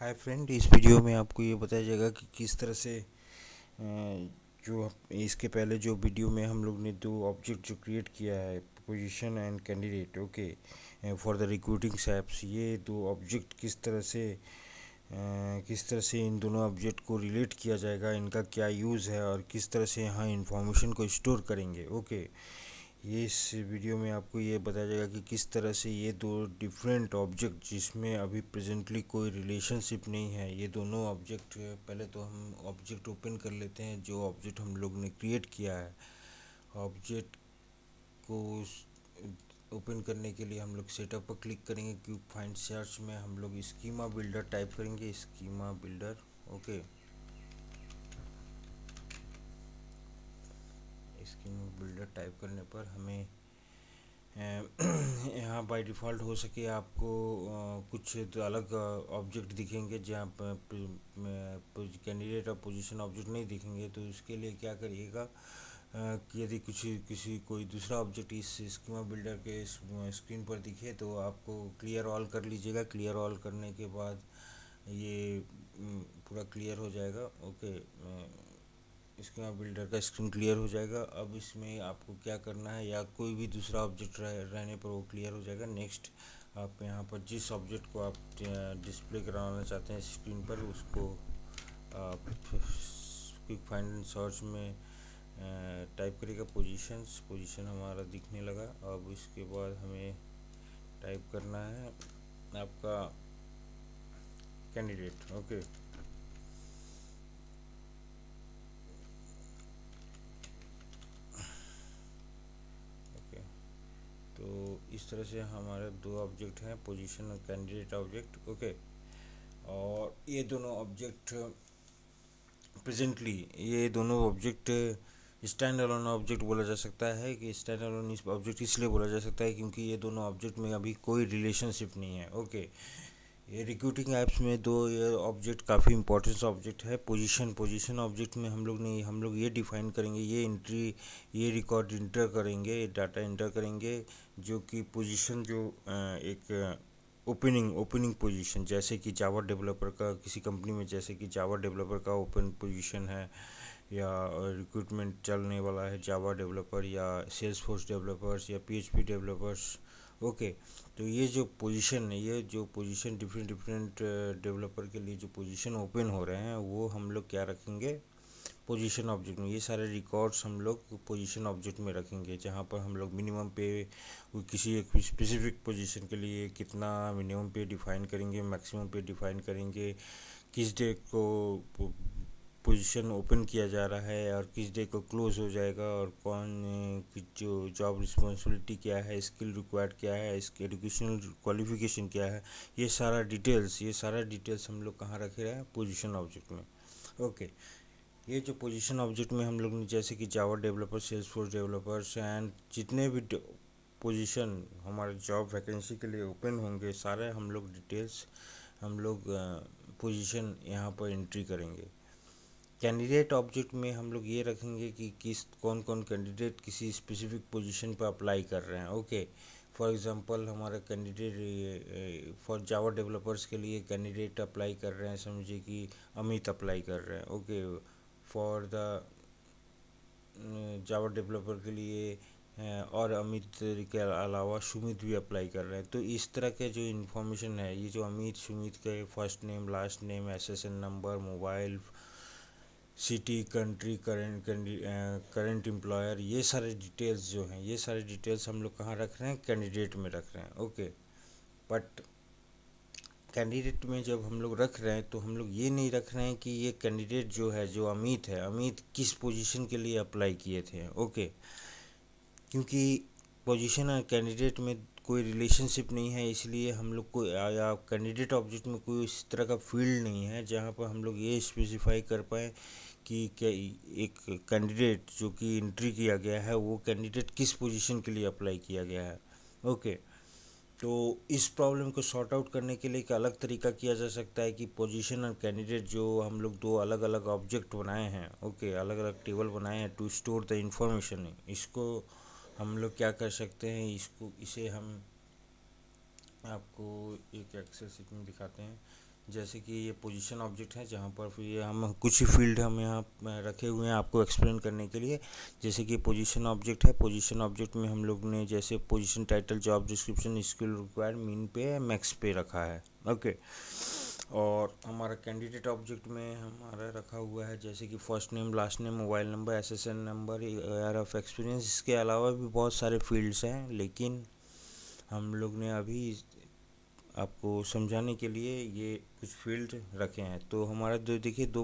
Hi friend, इस video में आपको ये बताया जाएगा कि किस तरह से जो इसके पहले जो वीडियो में हम लोग ने दो ऑब्जेक्ट जो क्रिएट किया है, position and candidate, okay, for the recruiting apps, ये दो ऑब्जेक्ट किस तरह से इन दोनों ऑब्जेक्ट को रिलेट किया जाएगा, इनका क्या यूज़ है और किस तरह से यहाँ इंफॉर्मेशन को स्टोर करेंगे। ओके, ये इस वीडियो में आपको ये बताया जाएगा कि किस तरह से ये दो डिफरेंट ऑब्जेक्ट, जिसमें अभी प्रेजेंटली कोई रिलेशनशिप नहीं है, ये दोनों ऑब्जेक्ट, पहले तो हम ऑब्जेक्ट ओपन कर लेते हैं जो ऑब्जेक्ट हम लोग ने क्रिएट किया है। ऑब्जेक्ट को ओपन करने के लिए हम लोग सेटअप पर क्लिक करेंगे। क्यूब फाइंड सर्च में हम लोग स्कीमा बिल्डर टाइप करेंगे, schema builder. Okay, schema builder type करने पर हमें यहाँ बाय डिफ़ॉल्ट हो सके आपको कुछ तो अलग ऑब्जेक्ट दिखेंगे, जहाँ पर कैंडिडेट और पोजीशन ऑब्जेक्ट नहीं दिखेंगे। तो इसके लिए क्या करिएगा कि यदि कुछ किसी कोई दूसरा ऑब्जेक्ट इस स्कीमा बिल्डर के स्क्रीन पर दिखे तो आपको क्लियर ऑल कर लीजिएगा। क्लियर ऑल करने के बाद ये पूरा क्लियर हो जाएगा। ओके, स्कीमा बिल्डर का स्क्रीन क्लियर हो जाएगा। अब इसमें आपको क्या करना है, या कोई भी दूसरा ऑब्जेक्ट रहने पर वो क्लियर हो जाएगा। नेक्स्ट, आप यहाँ पर जिस ऑब्जेक्ट को आप डिस्प्ले कराना चाहते हैं स्क्रीन पर, उसको आप क्विक फाइंड एंड सर्च में टाइप करिएगा पोजीशंस। पोजीशन हमारा दिखने लगा। अब इसके बाद हमें टाइप करना है आपका कैंडिडेट। ओके, ओके, तो इस तरह से हमारे दो ऑब्जेक्ट हैं, पोजीशन और कैंडिडेट ऑब्जेक्ट। ओके, और ये दोनों ऑब्जेक्ट प्रेजेंटली, ये दोनों ऑब्जेक्ट स्टैंड अलोन ऑब्जेक्ट बोला जा सकता है। कि स्टैंड अलोन ऑब्जेक्ट इसलिए बोला जा सकता है क्योंकि ये दोनों ऑब्जेक्ट में अभी कोई रिलेशनशिप नहीं है। ओके, ये रिक्रूटिंग ऐप्स में दो ये ऑब्जेक्ट काफ़ी इंपॉर्टेंट ऑब्जेक्ट है। पोजीशन ऑब्जेक्ट में हम लोग ये डिफाइन करेंगे, ये रिकॉर्ड इंटर करेंगे, डाटा इंटर करेंगे, जो कि पोजीशन जो एक ओपनिंग पोजीशन, जैसे कि जावा डेवलपर का किसी कंपनी में, जैसे कि जावा डेवलपर का ओपन पोजीशन है, या रिक्रूटमेंट चलने वाला है जावा डेवलपर या सेल्स फोर्स डेवलपर्स या पीएचपी डेवलपर्स। ओके, तो ये जो पोजीशन है, ये जो पोजीशन डिफरेंट डिफरेंट डेवलपर के लिए जो पोजीशन ओपन हो रहे हैं, वो हम लोग क्या रखेंगे पोजीशन ऑब्जेक्ट में। ये सारे रिकॉर्ड्स हम लोग पोजीशन ऑब्जेक्ट में रखेंगे, जहाँ पर हम लोग मिनिमम पे किसी एक स्पेसिफिक पोजीशन के लिए कितना मिनिमम पे डिफाइन करेंगे, मैक्सिमम पे डिफाइन करेंगे, किस डे को पोजीशन ओपन किया जा रहा है और किस डे को क्लोज हो जाएगा, और जो जॉब रिस्पॉन्सिबिलिटी क्या है, स्किल रिक्वायर्ड क्या है, इसके एजुकेशनल क्वालिफिकेशन क्या है, ये सारा डिटेल्स हम लोग कहाँ रखे रहे हैं, पोजीशन ऑब्जेक्ट में। ओके, ये जो पोजीशन ऑब्जेक्ट में हम लोग ने, जैसे कि Java developer, Salesforce developers and जितने भी पोजीशन हमारे जॉब वैकेंसी के लिए ओपन होंगे, सारे हम लोग डिटेल्स हम लोग पोजीशन यहाँ पर एंट्री करेंगे। कैंडिडेट ऑब्जेक्ट में हम लोग ये रखेंगे कि कौन कौन कैंडिडेट किसी स्पेसिफिक पोजीशन पर अप्लाई कर रहे हैं। ओके, फॉर एग्जांपल हमारा कैंडिडेट फॉर जावा डेवलपर्स के लिए कैंडिडेट अप्लाई कर रहे हैं, समझिए कि अमित अप्लाई कर रहे हैं। Okay, for the Java developer के लिए और अमित के अलावा सुमित भी अप्लाई कर रहे हैं। तो इस तरह के जो इन्फॉर्मेशन है, ये जो अमित सुमित के first name, last name, SSN number, mobile, city, country, current employer, ये सारे डिटेल्स जो हैं, ये सारे डिटेल्स हम लोग कहाँ रख रहे हैं, कैंडिडेट में रख रहे हैं। ओके, बट कैंडिडेट में जब हम लोग रख रहे हैं तो हम लोग ये नहीं रख रहे हैं कि ये कैंडिडेट जो है, जो अमित है, अमित किस पोजीशन के लिए अप्लाई किए थे। ओके, क्योंकि पोजीशन और कैंडिडेट में कोई रिलेशनशिप नहीं है, इसलिए हम लोग को, या कैंडिडेट ऑब्जेक्ट में कोई इस तरह का फील्ड नहीं है जहाँ पर हम लोग ये स्पेसिफाई कर पाएँ कि क्या एक कैंडिडेट जो कि एंट्री किया गया है, वो कैंडिडेट किस पोजीशन के लिए अप्लाई किया गया है। ओके, तो इस प्रॉब्लम को सॉर्ट आउट करने के लिए एक अलग तरीका किया जा सकता है कि पोजीशन और कैंडिडेट जो हम लोग दो अलग अलग ऑब्जेक्ट बनाए हैं, ओके, अलग अलग टेबल बनाए हैं टू स्टोर द इंफॉर्मेशन, इसको हम लोग क्या कर सकते हैं, इसे हम आपको एक एक्सेल शीट में दिखाते हैं। जैसे कि ये पोजीशन ऑब्जेक्ट है, जहाँ पर फिर ये हम कुछ ही फील्ड हम यहाँ रखे हुए हैं आपको एक्सप्लेन करने के लिए। जैसे कि पोजीशन ऑब्जेक्ट है, पोजीशन ऑब्जेक्ट में हम लोग ने जैसे position title job description skill required mean पे मैक्स पे रखा है। ओके, और हमारा कैंडिडेट ऑब्जेक्ट में हमारा रखा हुआ है जैसे कि first name, last name, mobile number, SSN number, year of experience. इसके अलावा भी बहुत सारे फील्ड्स हैं, लेकिन हम लोग ने अभी आपको समझाने के लिए ये कुछ फील्ड रखे हैं। तो हमारा जो देखिए दो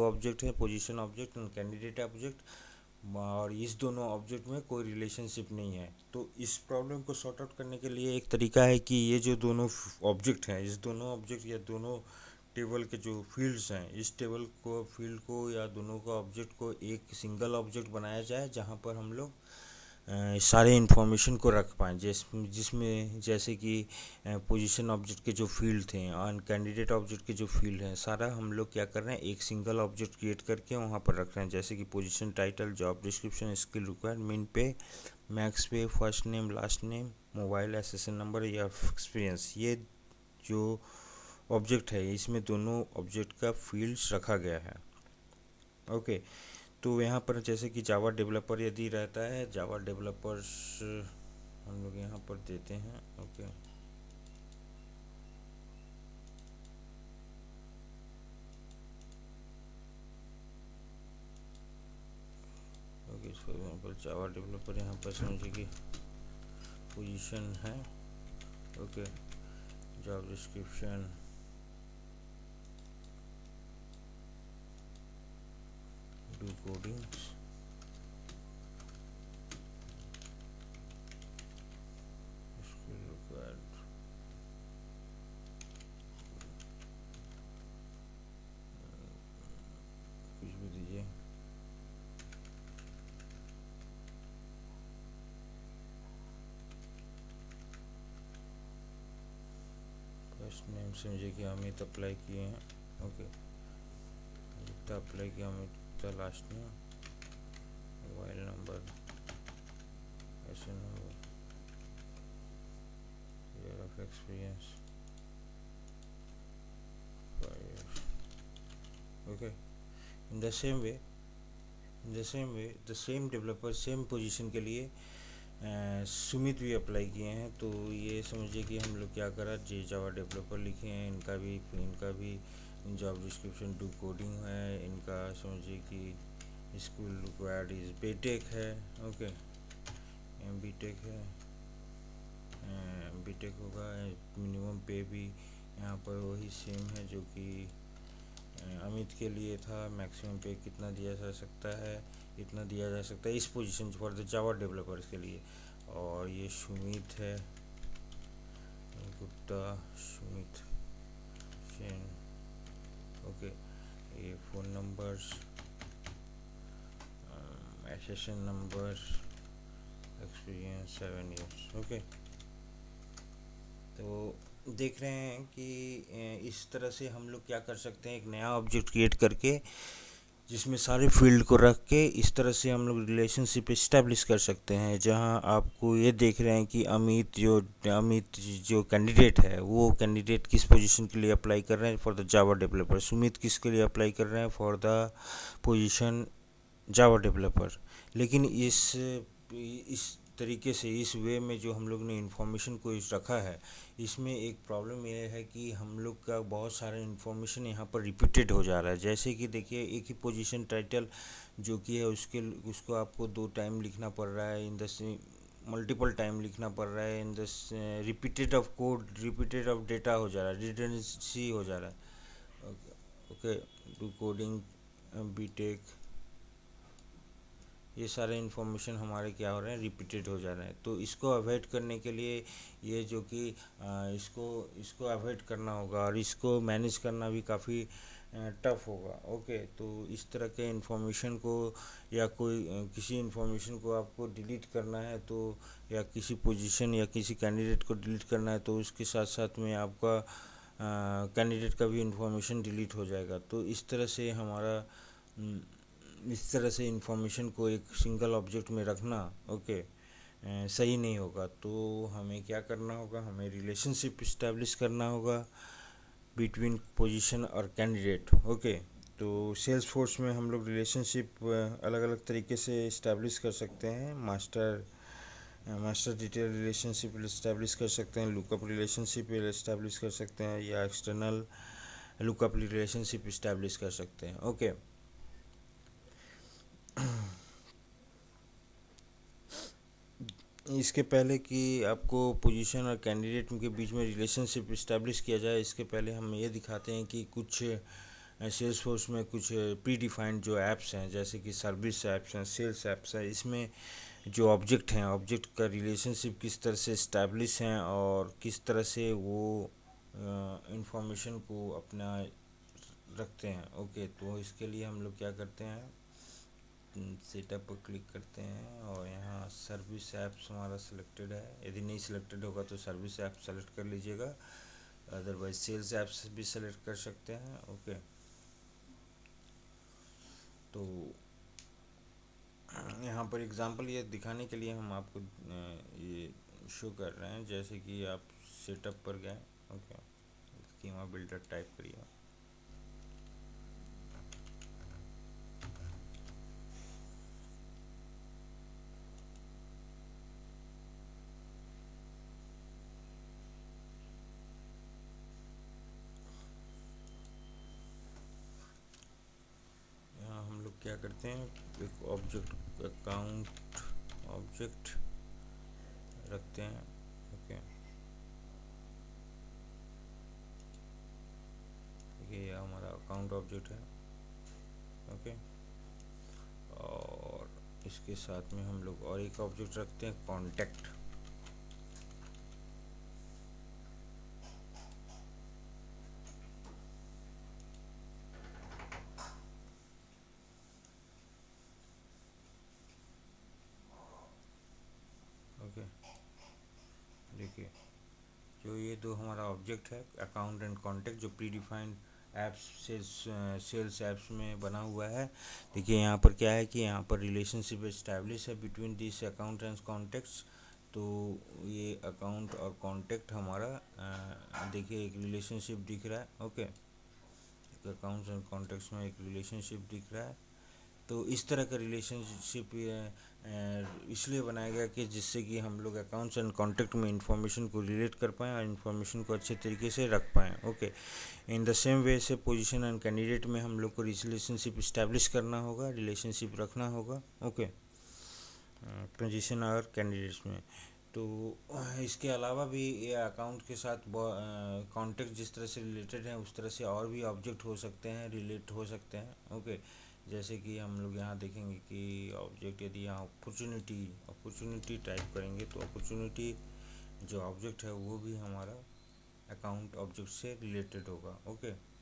ऑब्जेक्ट है, पोजीशन ऑब्जेक्ट और कैंडिडेट ऑब्जेक्ट, और इस दोनों ऑब्जेक्ट में कोई रिलेशनशिप नहीं है। तो इस प्रॉब्लम को सॉर्ट आउट करने के लिए एक तरीका है कि ये जो दोनों ऑब्जेक्ट हैं, इस दोनों ऑब्जेक्ट या दोनों टेबल के जो फील्ड्स हैं, इस टेबल को फील्ड को या दोनों का ऑब्जेक्ट को एक सिंगल ऑब्जेक्ट बनाया जाए, जहाँ पर हम लोग सारे इन्फॉर्मेशन को रख पाएँ, जिसमें जैसे कि पोजीशन ऑब्जेक्ट के जो फील्ड थे और कैंडिडेट ऑब्जेक्ट के जो फील्ड हैं, सारा हम लोग क्या कर रहे हैं, एक सिंगल ऑब्जेक्ट क्रिएट करके वहाँ पर रख रहे हैं। जैसे कि position title, job description, skill required, mean पे, मैक्स पे, first name, last name, mobile, SSN number या एक्सपीरियंस। ये जो ऑब्जेक्ट है, इसमें दोनों ऑब्जेक्ट का फील्ड्स रखा गया है। ओके, तो यहाँ पर जैसे कि जावा डेवलपर यदि रहता है, जावा डेवलपर्स हम लोग यहाँ पर देते हैं। Okay, okay, for example Java developer यहाँ पर समझिए कि पोजीशन है। Okay, job description, do coding, skill required, कुछ भी दीजिए। फर्स्ट नेम समझिए कि अमित अप्लाई किए हैं। ओके, जितना अप्लाई किया Amit, last name, mobile number, ऐसे number, year of experience 5 years। Okay, in the same way the same developer same position के लिए सुमित भी अप्लाई किए हैं। तो ये समझिए कि हम लोग क्या करा, जे जावा डेवलपर लिखे हैं, इनका भी जॉब डिस्क्रिप्शन डू कोडिंग है। इनका समझिए कि स्कूल रिक्वायर्ड इज बीटेक है। ओके, बीटेक है, बीटेक होगा। मिनिमम पे भी यहाँ पर वही सेम है जो कि अमित के लिए था। मैक्सिमम पे कितना दिया जा सकता है, इतना दिया जा सकता है इस position for the Java developers के लिए। और ये सुमित है, गुप्ता सुमित सेन। ओके, ये phone numbers, SSN number, experience 7 years। Okay, तो देख रहे हैं कि इस तरह से हम लोग क्या कर सकते हैं, एक नया ऑब्जेक्ट क्रिएट करके जिसमें सारे फील्ड को रख के इस तरह से हम लोग रिलेशनशिप इस्टेब्लिश कर सकते हैं, जहां आपको ये देख रहे हैं कि अमित जो कैंडिडेट है, वो कैंडिडेट किस पोजीशन के लिए अप्लाई कर रहे हैं, for the Java developer. Sumit किसके लिए अप्लाई कर रहे हैं, for the position Java developer. लेकिन इस तरीके से, इस वे में जो हम लोग ने इन्फॉर्मेशन को रखा है, इसमें एक प्रॉब्लम ये है कि हम लोग का बहुत सारा इन्फॉर्मेशन यहाँ पर रिपीटेड हो जा रहा है। जैसे कि देखिए, एक ही पोजीशन टाइटल जो कि है उसको आपको 2 टाइम लिखना पड़ रहा है, इन द मल्टीपल टाइम लिखना पड़ रहा है, in the repeated of code, repeated of data हो जा रहा है, रिडंडेंसी हो जा रहा है। ओके, डू कोडिंग, बीटेक, ये सारे इन्फॉर्मेशन हमारे क्या हो रहे हैं, रिपीटेड हो जा रहे हैं। तो इसको अवॉइड करने के लिए, ये जो कि इसको अवॉइड करना होगा और इसको मैनेज करना भी काफ़ी टफ होगा। ओके, तो इस तरह के इन्फॉर्मेशन को या किसी इन्फॉर्मेशन को आपको डिलीट करना है, तो या किसी पोजीशन या किसी कैंडिडेट को डिलीट करना है, तो उसके साथ साथ में आपका कैंडिडेट का भी इन्फॉर्मेशन डिलीट हो जाएगा। तो इस तरह से इन्फॉर्मेशन को एक सिंगल ऑब्जेक्ट में रखना, ओके, सही नहीं होगा। तो हमें क्या करना होगा, हमें रिलेशनशिप इस्टेब्लिश करना होगा बिटवीन पोजीशन और कैंडिडेट। ओके, तो सेल्स फोर्स में हम लोग रिलेशनशिप अलग अलग तरीके से इस्टेब्लिश कर सकते हैं। मास्टर डिटेल रिलेशनशिप इस्टेब्लिश कर सकते हैं, लुकअप रिलेशनशिप इस्टेब्लिश कर सकते हैं, या एक्सटर्नल लुकअप रिलेशनशिप इस्टेब्लिश कर सकते हैं। ओके, इसके पहले कि आपको पोजीशन और कैंडिडेट के बीच में रिलेशनशिप इस्टेब्लिश किया जाए, इसके पहले हम ये दिखाते हैं कि कुछ सेल्स फोर्स में कुछ प्री डिफाइंड जो ऐप्स हैं, जैसे कि सर्विस ऐप्स हैं, सेल्स ऐप्स हैं, इसमें जो ऑब्जेक्ट हैं, ऑब्जेक्ट का रिलेशनशिप किस तरह से इस्टेब्लिश हैं और किस तरह से वो इंफॉर्मेशन को अपना रखते हैं। ओके, तो इसके लिए हम लोग क्या करते हैं, सेटअप पर क्लिक करते हैं और यहाँ सर्विस ऐप्स हमारा सिलेक्टेड है। यदि नहीं सिलेक्टेड होगा तो सर्विस ऐप सेलेक्ट कर लीजिएगा, अदरवाइज सेल्स ऐप्स भी सेलेक्ट कर सकते हैं। ओके, तो यहाँ पर एग्जांपल ये दिखाने के लिए हम आपको ये शो कर रहे हैं, जैसे कि आप सेटअप पर गए। ओके, स्कीमा बिल्डर टाइप करिए। यहाँ हम लोग क्या करते हैं, एक ऑब्जेक्ट अकाउंट ऑब्जेक्ट रखते हैं। ओके, ये हमारा अकाउंट ऑब्जेक्ट है। ओके, और इसके साथ में हम लोग और एक ऑब्जेक्ट रखते हैं, कॉन्टैक्ट। ओके, देखिए, जो ये दो हमारा ऑब्जेक्ट है, अकाउंट एंड कॉन्टैक्ट, जो predefined apps sales apps में बना हुआ है। देखिए यहाँ पर क्या है कि यहाँ पर रिलेशनशिप इस्टेब्लिश है between this account and contacts. तो ये अकाउंट और कॉन्टैक्ट हमारा देखिए एक रिलेशनशिप दिख रहा है। ओके, अकाउंट्स एंड कॉन्टैक्ट्स में एक रिलेशनशिप दिख रहा है। तो इस तरह का रिलेशनशिप इसलिए बनाया गया कि जिससे कि हम लोग अकाउंट्स एंड कॉन्टैक्ट में इंफॉर्मेशन को रिलेट कर पाएँ और इन्फॉर्मेशन को अच्छे तरीके से रख पाएँ। ओके, इन द सेम वे से पोजीशन एंड कैंडिडेट में हम लोग को रिलेशनशिप इस्टेब्लिश करना होगा, रिलेशनशिप रखना होगा। ओके, पोजीशन और कैंडिडेट्स में। तो इसके अलावा भी ये अकाउंट के साथ कॉन्टेक्ट जिस तरह से रिलेटेड है, उस तरह से और भी ऑब्जेक्ट हो सकते हैं, रिलेट हो सकते हैं। ओके, जैसे कि हम लोग यहाँ देखेंगे कि ऑब्जेक्ट, यदि यहाँ अपॉर्चुनिटी टाइप करेंगे तो अपॉर्चुनिटी जो ऑब्जेक्ट है वो भी हमारा अकाउंट ऑब्जेक्ट से रिलेटेड होगा। ओके,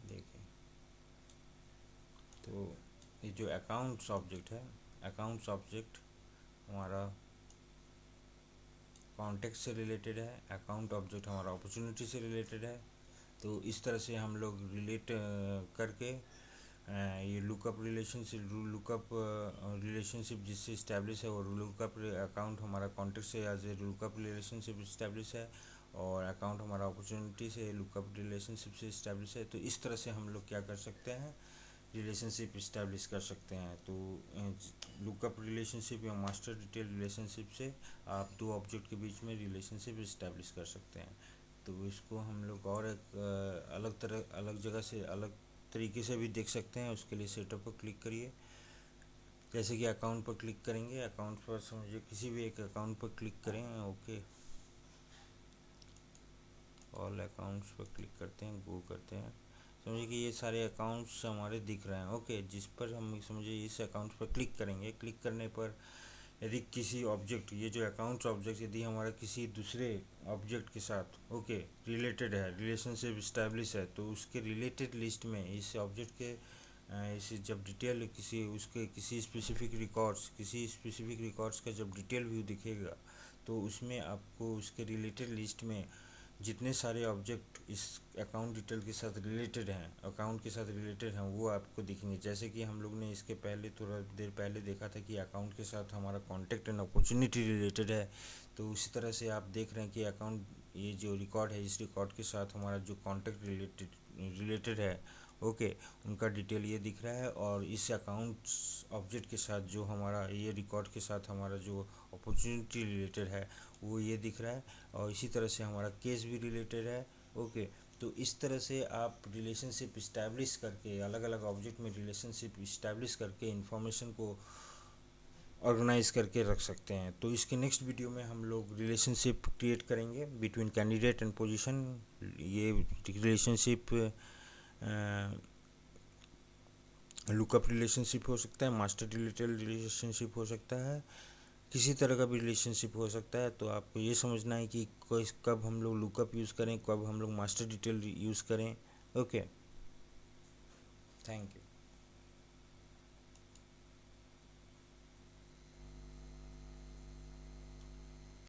देखिए, तो ये जो अकाउंट्स ऑब्जेक्ट है, अकाउंट्स ऑब्जेक्ट हमारा कॉन्टेक्ट से रिलेटेड है, अकाउंट ऑब्जेक्ट हमारा अपॉर्चुनिटी से रिलेटेड है। तो इस तरह से हम लोग रिलेट करके ये लुकअप रिलेशनशिप जिससे इस्टेब्लिश है, और लुकअप अकाउंट हमारा कॉन्टेक्ट से as a lookup relationship establish है, और अकाउंट हमारा अपॉर्चुनिटी से लुकअप रिलेशनशिप से इस्टेब्लिश है। तो इस तरह से हम लोग क्या कर सकते हैं, रिलेशनशिप इस्टेब्लिश कर सकते हैं। तो लुकअप रिलेशनशिप या मास्टर डिटेल रिलेशनशिप से आप दो ऑब्जेक्ट के बीच में रिलेशनशिप इस्टेब्लिश कर सकते हैं। तो इसको हम लोग और एक अलग जगह से अलग तरीके से भी देख सकते हैं। उसके लिए सेटअप पर क्लिक करिए। जैसे कि अकाउंट पर क्लिक करेंगे, अकाउंट पर समझिए किसी भी एक अकाउंट पर क्लिक करें। ओके, ऑल अकाउंट्स पर क्लिक करते हैं, गो करते हैं। समझिए कि ये सारे अकाउंट्स हमारे दिख रहे हैं। ओके, जिस पर हम समझिए इस अकाउंट पर क्लिक करेंगे, क्लिक करने पर यदि किसी ऑब्जेक्ट, ये जो अकाउंट्स ऑब्जेक्ट यदि हमारा किसी दूसरे ऑब्जेक्ट के साथ ओके रिलेटेड है, रिलेशनशिप इस्टेब्लिश है, तो उसके रिलेटेड लिस्ट में इस ऑब्जेक्ट के इसे जब डिटेल किसी उसके किसी स्पेसिफिक रिकॉर्ड्स का जब डिटेल व्यू दिखेगा, तो उसमें आपको उसके रिलेटेड लिस्ट में जितने सारे ऑब्जेक्ट इस अकाउंट डिटेल के साथ रिलेटेड हैं, अकाउंट के साथ रिलेटेड हैं, वो आपको दिखेंगे। जैसे कि हम लोग ने इसके पहले थोड़ा देर पहले देखा था कि अकाउंट के साथ हमारा कॉन्टैक्ट एंड अपॉर्चुनिटी रिलेटेड है, तो उसी तरह से आप देख रहे हैं कि अकाउंट, ये जो रिकॉर्ड है, इस रिकॉर्ड के साथ हमारा जो कॉन्टैक्ट रिलेटेड है ओके उनका डिटेल ये दिख रहा है, और इस अकाउंट ऑब्जेक्ट के साथ जो हमारा ये रिकॉर्ड के साथ हमारा जो अपॉर्चुनिटी रिलेटेड है वो ये दिख रहा है, और इसी तरह से हमारा केस भी रिलेटेड है ओके। तो इस तरह से आप रिलेशनशिप इस्टेब्लिश करके, अलग अलग ऑब्जेक्ट में रिलेशनशिप इस्टेब्लिश करके इंफॉर्मेशन को ऑर्गेनाइज करके रख सकते हैं। तो इसके नेक्स्ट वीडियो में हम लोग रिलेशनशिप क्रिएट करेंगे बिटवीन कैंडिडेट एंड पोजीशन। ये रिलेशनशिप लुकअप रिलेशनशिप हो सकता है, मास्टर रिलेटेड रिलेशनशिप हो सकता है, किसी तरह का भी रिलेशनशिप हो सकता है। तो आपको ये समझना है कि कब हम लोग लुकअप यूज़ करें, कब हम लोग मास्टर डिटेल यूज़ करें ओके। Thank you.